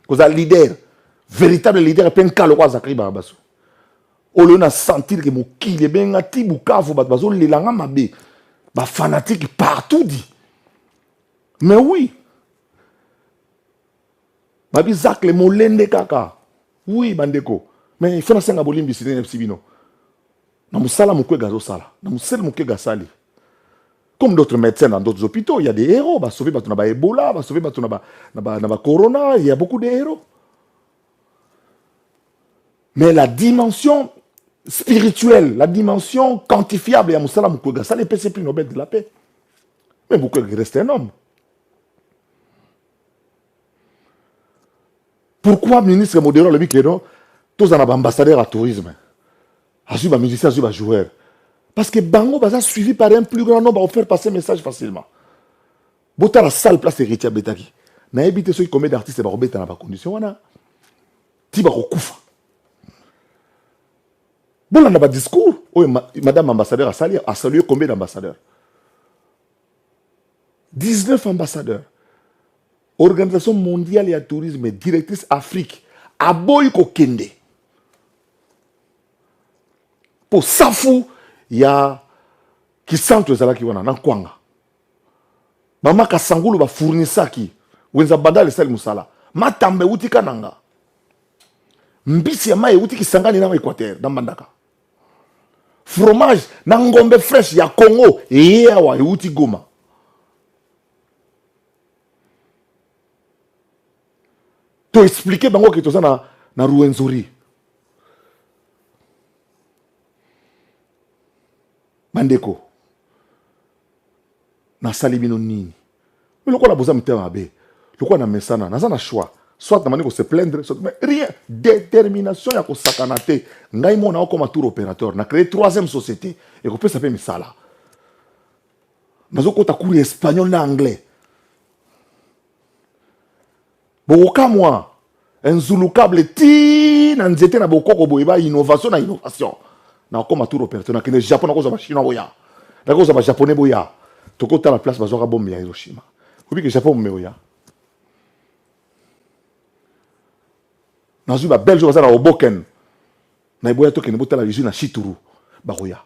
Parce que leader, véritable leader, et puis un calo, quoi, Zakari Barabasso. Oh, on a senti que mon kil est bien, un petit boucavo, bazo, les langues mabé, bah, fanatique partout dit. Mais oui. Babi Zak le molende kaka. Oui, bandeko. Mais il faut na senga bolimbi si ne sibino. Na musala mukwe gazo sala. Na musela mukwe gasali. Comme d'autres médecins dans d'autres hôpitaux, il y a des héros. Bah sauver batuna ba Ebola, bah sauver batuna ba Corona, il y a beaucoup de héros. Mais la dimension spirituelle, la dimension quantifiable, il y a musala mukwe gasali, c'est plus Nobel de la paix. Mais Mukwege reste un homme. Pourquoi ministre Modéro le dit que non, tous en ambassadeurs à tourisme, à suivre musicien, à suivre joueur, Parce que Bango va suivi par un plus grand nombre pour faire passer le message facilement. Bota la salle place héritier Betaki. Na évité ceux qui commettent d'artistes ba robeta na ba condition wana. Ti ba kokufa. Bon, on a pas discours. Oui, madame ambassadeur a salué combien d'ambassadeurs? 19 ambassadeurs. Organisation mondiale et tourisme, directrice Afrique. Aboy Kokende. Pour Safou, il y a qui sentent ça qui wana na kwanga. Mama Kasangulu va fournir ça qui. Wenza badale sel musala. Matambe uti kananga. Mbisi ya mai uti kisangani na Équateur dans Bandaka. Fromage na ngombe fresh ya Congo et yawa uti Goma. To expliquer bango que tout ça na Ruwenzori. Bandeko. Na salibino nini. Mais le quoi la bosa mtema abe. Le quoi na mesana na choix. Soit na se plaindre, soit mais rien. Détermination ya ko sakanate. Ngai mo na comme tour opérateur. Na créé troisième société et ko peut s'appeler misala. Nazo ko ta cours espagnol na anglais. Boka moi un zulu câble ti na nzete na bokoko boyeba innovation na innovation. Na comme tour opérateur na kene Japon na ko za ba chinois boya. Na ko za ba japonais boya. Toko ta la place bazoka bombe ya Hiroshima. Obi que Japon meoya. Nazu ba Belge bazana oboken. Na iboya to kene bota la vision na Chituru. Baroya.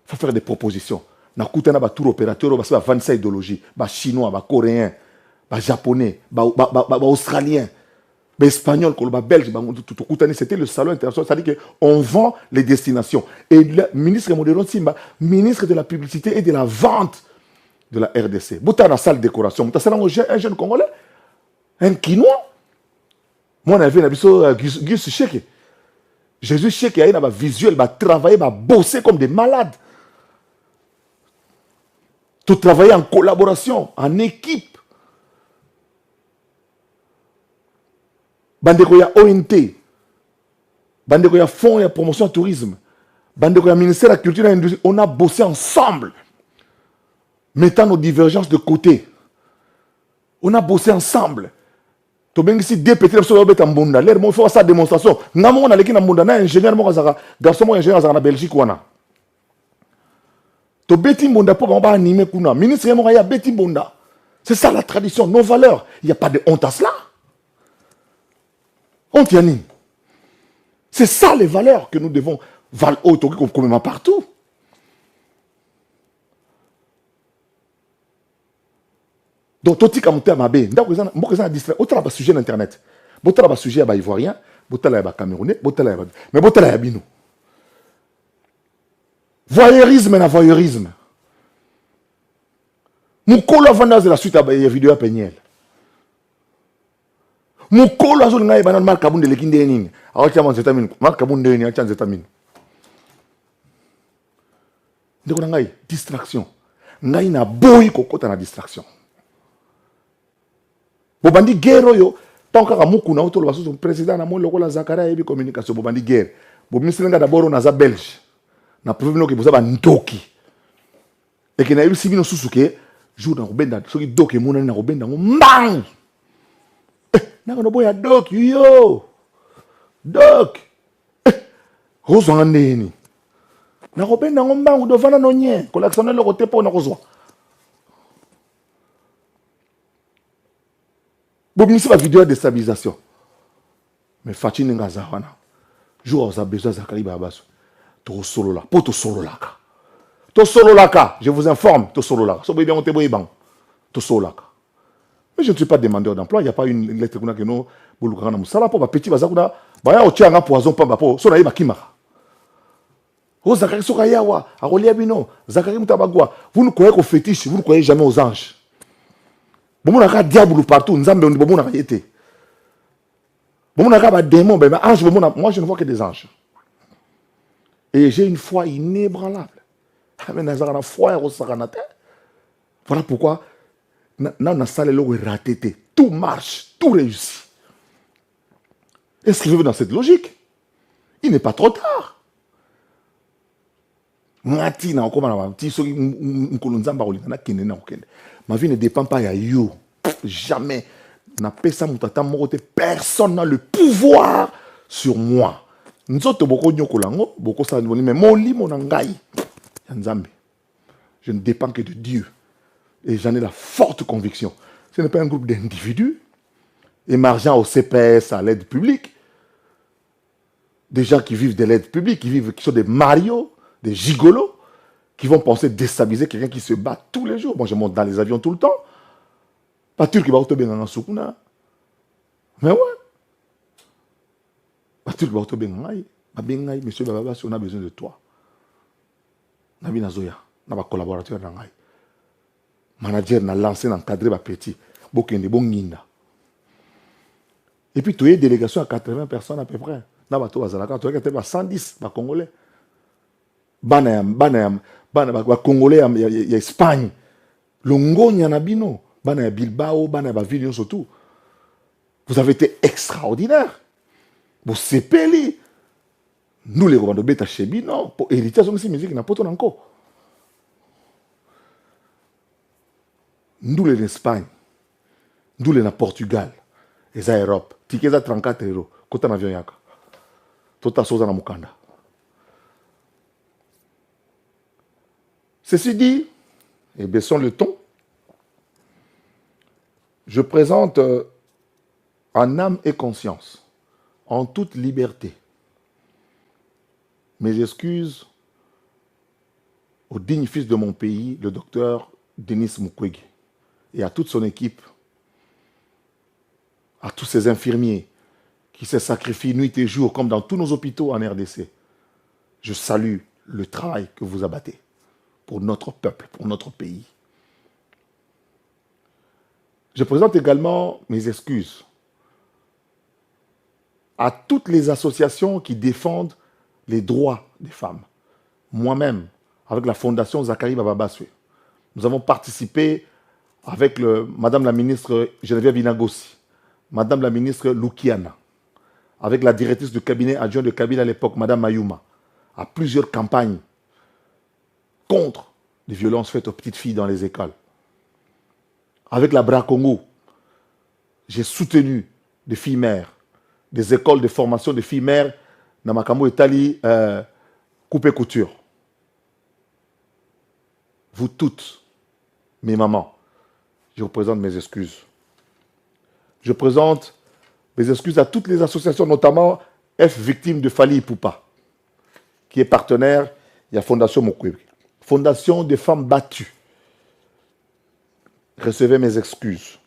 Faut faire des propositions. Na kuta na ba tour opérateur ba sa vendre sa idéologie, ba chinois, ba coréen, ba japonais, ba australien, ba espagnol, ba belge, ba tout kutani, c'était le salon international, c'est-à-dire que on vend les destinations. Et le ministre Modéron Simba, ministre de la publicité et de la vente de la RDC. Bouta na salle de décoration, bouta ça un jeune congolais, un quinois. Moi on avait Gus Cheke. Jésus Cheke a un visuel, va travailler, va bosser comme des malades. Tout travailler en collaboration, en équipe. Bandeko ya ONT, bandeko ya Fonds et promotion du tourisme, bandeko ya ministère de la culture et de l'industrie, on a bossé ensemble, mettant nos divergences de côté. On a bossé ensemble. To bengi si deux petits personnes qui ont été l'air, il faut faire sa démonstration. N'a pas on a un ingénieur, garçon ingénieur en Belgique wana. To beti mbonda pour on va animer kuna. Ministre ya beti mbonda. C'est ça la tradition, nos valeurs. Il n'y a pas de honte à cela. Honte yani. C'est ça les valeurs que nous devons valoriser comme partout. Donc, tout ce qui est mabé, donc ça distrait. Autant le sujet d'internet, autant le sujet à ivoirien, autant le camerounais, mais autant le bino. Voyeurisme na voyeurisme. Mukolo vanda de la suite à vidéo à Peniel. Mukolo azul ngai banan mark kabunde lekinde nini. Awacha man zetamin, mark kabunde nini acha zetamin. Ndeko ngai distraction. Ngai na boy kokota na distraction. Bobandi guerre yo tant kaka muku na otolo baso président na mo lokola Zakara yebi communication bobandi guerre. Bo ministre nga d'abord na za Belge. Na provino ke boza ba ntoki. Et que na yebi sibino susuke jour na robenda soki doke mona na robenda mbang. Na no boya dok yo. Dok. Rozo ngandeni. Na robenda mbang dovana no nye. Collectionner le côté pour na kozwa. Bon, c'est la vidéo de stabilisation. Mais Fatine Ngazawana, jour où vous avez besoin de Zakari Babasu, tu solo là, pour tu solo là. Tu solo là, je vous informe, tu solo là. So bien on te boyban, tu solo là. Mais je ne suis pas demandeur d'emploi, il n'y a pas une lettre que nous boulukana musala pour petit bazakuna, baya o tianga poison pamba pour so na yeba kimaka. Oh Zakari Sokayawa, a Rolia Bino, Zakari Mutabagwa, vous ne croyez qu'au fétiche, vous ne croyez jamais aux anges. Bon, on a diable partout, nous avons bon on a été. Bon, on a démon, ben ange, moi je ne vois que des anges. Et j'ai une foi inébranlable. Mais nous avons une foi au sakanate. Voilà pourquoi on a salé l'eau raté. Tout marche, tout réussit. Inscrivez-vous dans cette logique. Il n'est pas trop tard. ngati na okoma na ti soki nkolo nzamba kolinga na kende na kokende. Ma vie ne dépend pas ya yo. Jamais. Na pesa mutata moko te, personne n'a le pouvoir sur moi. Nzoto boko nyokolango, boko sa mais moli monangai. Nzambe. Je ne dépends que de Dieu. Et j'en ai la forte conviction. Ce n'est pas un groupe d'individus émergeant au CPS à l'aide publique. Des gens qui vivent de l'aide publique, qui sont des marios, des gigolos, qui vont penser déstabiliser quelqu'un qui se bat tous les jours. Moi, je monte dans les avions tout le temps. Pas sûr qu'il va te bien en soukuna. Mais ouais. Pas sûr qu'il va te bien en monsieur Bababa, si on a besoin de toi. Nabi Nazoya, on a collaborateur dans l'aïe. Manager n'a lancé, n'a encadré ma petit. Bokende, bon ninda. Et puis, tu as une délégation à 80 personnes à peu près. N'a pas tout à tu as 110 Congolais. Bana Congolais, il y a Espagne. Longo, il y en a bino. Bana Bilbao, bana Vilnius surtout. Vous avez été extraordinaire. Vous sepeli. Nous, les Rwandais, bêta chez Bino, pour hériter de cette musique, n'a pas encore. Nous, les Espagne. Nous, les Portugal. Et ça, Europe. Ticket à 34 €. Quand on a avion, yaka. Tout à chose à Mukanda. Ceci dit, et baissons le ton, je présente en âme et conscience, en toute liberté, mes excuses au digne fils de mon pays, le docteur Denis Mukwege, et à toute son équipe, à tous ces infirmiers qui se sacrifient nuit et jour, comme dans tous nos hôpitaux en RDC. Je salue le travail que vous abattez pour notre peuple, pour notre pays. Je présente également mes excuses à toutes les associations qui défendent les droits des femmes. Moi-même, avec la fondation Zakari Bababaswe, nous avons participé avec Madame la ministre Geneviève Inagossi, Madame la ministre Lukiana, avec la directrice du cabinet adjoint de Kabila à l'époque, Madame Mayuma, à plusieurs campagnes contre les violences faites aux petites filles dans les écoles. Avec la Bra Congo, j'ai soutenu des filles mères, des écoles de formation de filles mères, Namakamo Etali, Coupé Couture. Vous toutes, mes mamans, je vous présente mes excuses. Je présente mes excuses à toutes les associations, notamment F Victimes de Fali Ipupa, qui est partenaire, il y a Fondation Mukwege. Fondation des femmes battues. Recevez mes excuses.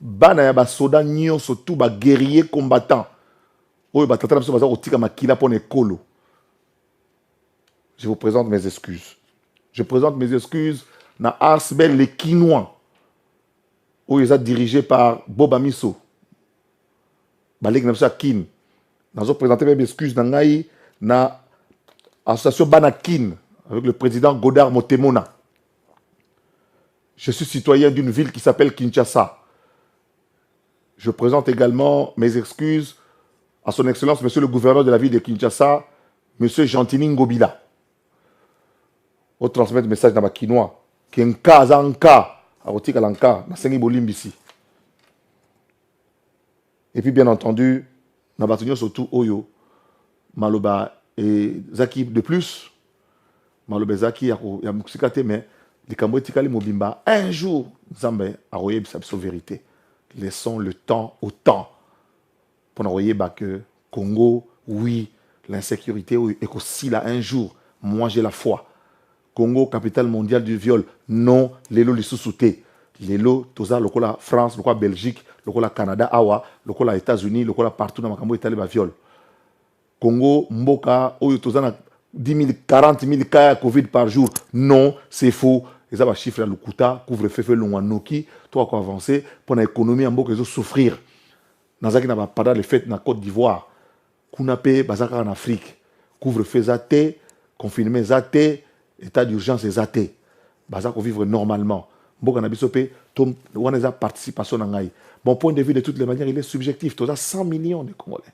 Bana ya basoda nyonso tout ba guerrier combattant. Oyo batata na biso baza kotika makila pona ekolo. Je vous présente mes excuses. Je présente mes excuses na Arsbel les Quinois. Oyo eza dirigé par Boba Miso. Balek na biso ya Kin. Nazo présenter mes excuses na ngai na association Banakin avec le président Godard Motemona. Je suis citoyen d'une ville qui s'appelle Kinshasa. Je présente également mes excuses à son Excellence, Monsieur le gouverneur de la ville de Kinshasa, Monsieur Gentini Ngobila. Au transmettre le message dans ma quinoa, qui est un cas en cas, à Rotika Lanka, dans Sengi Bolimbisi. Et puis, bien entendu, dans Batunyo surtout Oyo, Maloba et Zaki de plus, Maloba Zaki, il y a Mouxikate, mais les Cambodgiens Tikali Mobimba, un jour, Zambé a royé sa vérité. Laissons le temps au temps. Pour envoyer que Congo, oui, l'insécurité, oui, et qu'aussi là, un jour, moi j'ai la foi. Congo, capitale mondiale du viol, non, l'élo les sous-soutés. L'élo, tout ça, le la France, le Belgique, le Canada, Awa, le États-Unis, le partout dans ma Cambo, Italie, viol. Congo, Mboka, Oyo, tout ça, 10 000, 40 000 cas de Covid par jour. Non, c'est faux. Et ça va chiffrer le Kuta, couvre-feu, Noki, toi, quoi avancer, pour l'économie, en Mboka, ils souffrir. Dans ce qui n'a pas le fait dans la Côte d'Ivoire, Kounapé, Bazaka en Afrique, couvre-feu zaté, confinement zaté, état d'urgence zaté. Bazaka vivre normalement. Mboka na bisopé, on a des participations dans Ngaï. Mon point de vue, de toutes les manières, il est subjectif. Tu as 100 millions de Congolais.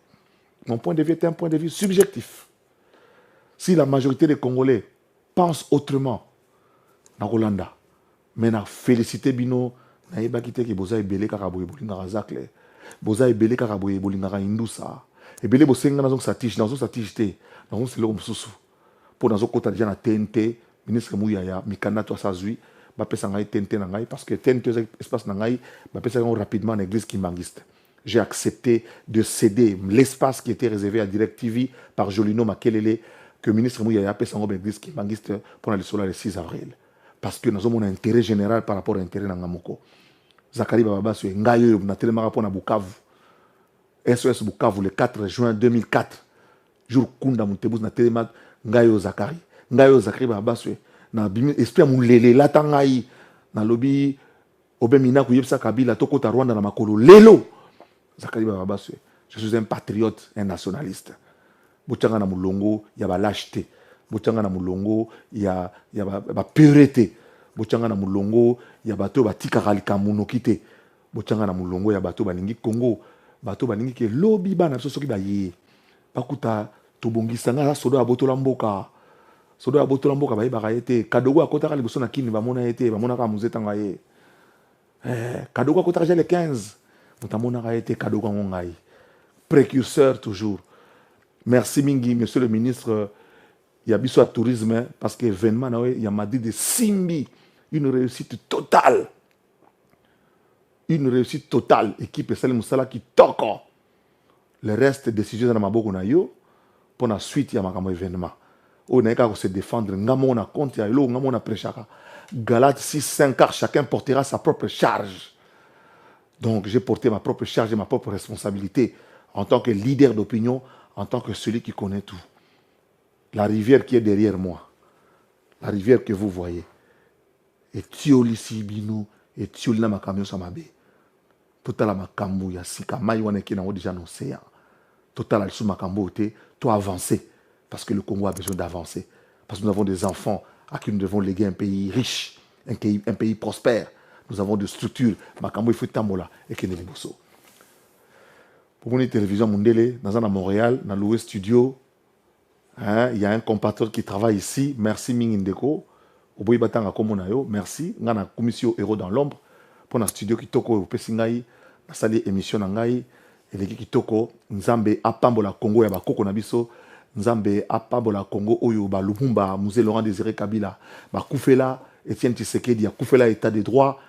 Mon point de vue est un point de vue subjectif. Si la majorité des Congolais pense autrement. Na Rolanda. Mais na félicité bino na yeba kite ke boza ebele kaka boye bolinga zakle. Boza ebele kaka boye bolinga indusa. Ebele bosenga na zonga satish na zonga satish te. Na zonga selo msusu. Po na zonga kota déjà na TNT, ministre Mouyaya mikanda to asazui, ba pesa ngai TNT na ngai parce que TNT espace na ngai, ba pesa ngai rapidement na église Kimbangiste. J'ai accepté de céder l'espace qui était réservé à Direct TV par Jolino Makelele que le ministre Mouyaya a pesa ngai l'église Kimbangiste pour aller sur le 6 avril. Parce que nous avons un intérêt général par rapport à l'intérêt de Ngamoko. Zakari Baba sur Ngayo, na télémara pour na Bukavu. SOS Bukavu le 4 juin 2004. Jour Kunda Moutebous na télémara Ngayo Zakari. Ngayo Zakari Baba sur na bimi esprit mon lele la tangai na lobby obemina ku yebsa Kabila toko ta Rwanda na makolo lelo. Zakari Baba sur je suis un patriote, un nationaliste. Boutanga na mulongo ya ba lâcheté. Boutanga na mulongo ya ba pureté. Boutanga na mulongo ya bato batika kalika munokite. Boutanga na mulongo ya bato balingi Congo. Bato balingi ke lobby bana biso soki ba ye. Bakuta tobongisa nga sodo ya botola mboka. Sodo ya botola mboka ba yeba ete kadogo akota liboso na kini ba mona ete ba mona ka muzeta nga ye. Kadogo akota le 15. Mutamona ka ete kadogo ngai. Précurseur toujours. Merci Mingi, monsieur le ministre. Il y a biso à tourisme parce que événement il y a Madrid de Simbi, une réussite totale. Une réussite totale. Équipe Salim Moussala qui toque. Le reste décision dans maboko na yo pour la suite il y a un événement. On a qu'à se défendre. Ngamo na compte ya lo ngamo na prêchaka. Galates 6-5 car chacun portera sa propre charge. Donc j'ai porté ma propre charge et ma propre responsabilité en tant que leader d'opinion, en tant que celui qui connaît tout. La rivière qui est derrière moi, la rivière que vous voyez, et Tioli Sibino, et Tioli na makamyo samabe. Total la makambo ya sika mai wana ki na déjà dans l'océan. Total la sous makambo te, toi avancer parce que le Congo a besoin d'avancer parce que nous avons des enfants à qui nous devons léguer un pays riche, un pays prospère. Nous avons des structures, makambo il faut tamola et que ne bosso. Pour une télévision mondiale, dans un à Montréal, dans l'Ouest Studio. Il y a un compatriote qui travaille ici. Merci Mingindeko. Oboyi batanga komonayo. Merci. Ngana commission héros dans l'ombre. Pour un studio qui toko au Pessingaï. Na sali émission nangai. Et les qui toko. Nzambe apambola Congo ya bakoko nabiso. Nzambe apambola Congo oyo ba Lumumba. Musée Laurent Désiré Kabila. Ba Koufela. Etienne Tshisekedi. Ya Koufela état de droit.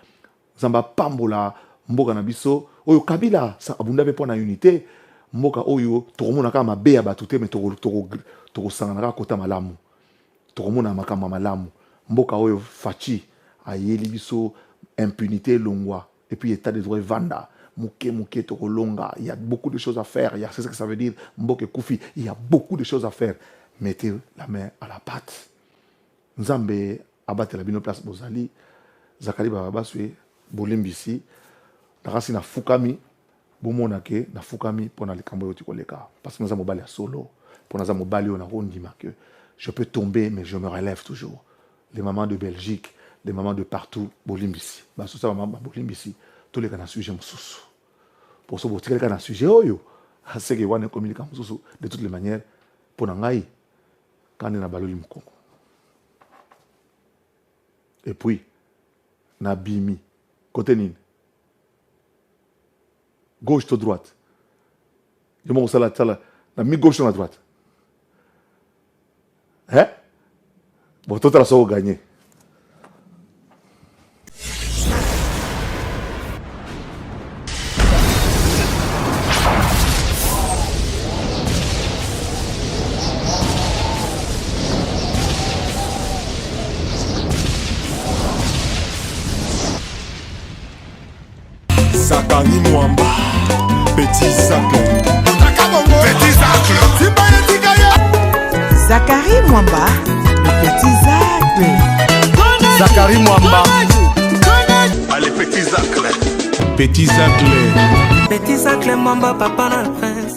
Nzamba pambola mboka nabiso. Oyo Kabila. Sa abundabe pour na unité. Mboka oyo. Toromona kama mabe ya batute. Mais toko sanganaka kota malamu. Tokomona makamba malamu. Mboka oyo fachi ayeli biso impunité longwa et puis état de droit vanda muke toko longa. Il y a beaucoup de choses à faire. C'est ce que ça veut dire mboke koufi. Il y a beaucoup de choses à faire. Mettez la main à la pâte. Nzambe abate la bino place bozali. Zakari Baba sue bolimbisi. Nakasi na fukami bomonake na fukami pona likambo yoti koleka parce que nous avons mobali ya solo. Pour nous mobali on a rondima que je peux tomber mais je me relève toujours. Les mamans de Belgique, les mamans de partout bolimbisi. Ba so ça maman bolimbisi tous les kana sujet mususu. Pour so botikela kana sujet oyo. C'est que wana communique mususu de toutes les manières pour ngai quand na baloli mkongo. Et puis na bimi côté nini gauche ou droite. Je m'en sala na mi gauche ou na droite. Hein? Bon, tout à l'heure, gagné. Zakari Mwamba, Petit Zacle. Petit Zacle. Zakari Mwamba, le Petit Zacle. Zakari Mwamba. Allez, Petit Zacle. Petit Zacle. Petit Zacle Mwamba, papa na prince.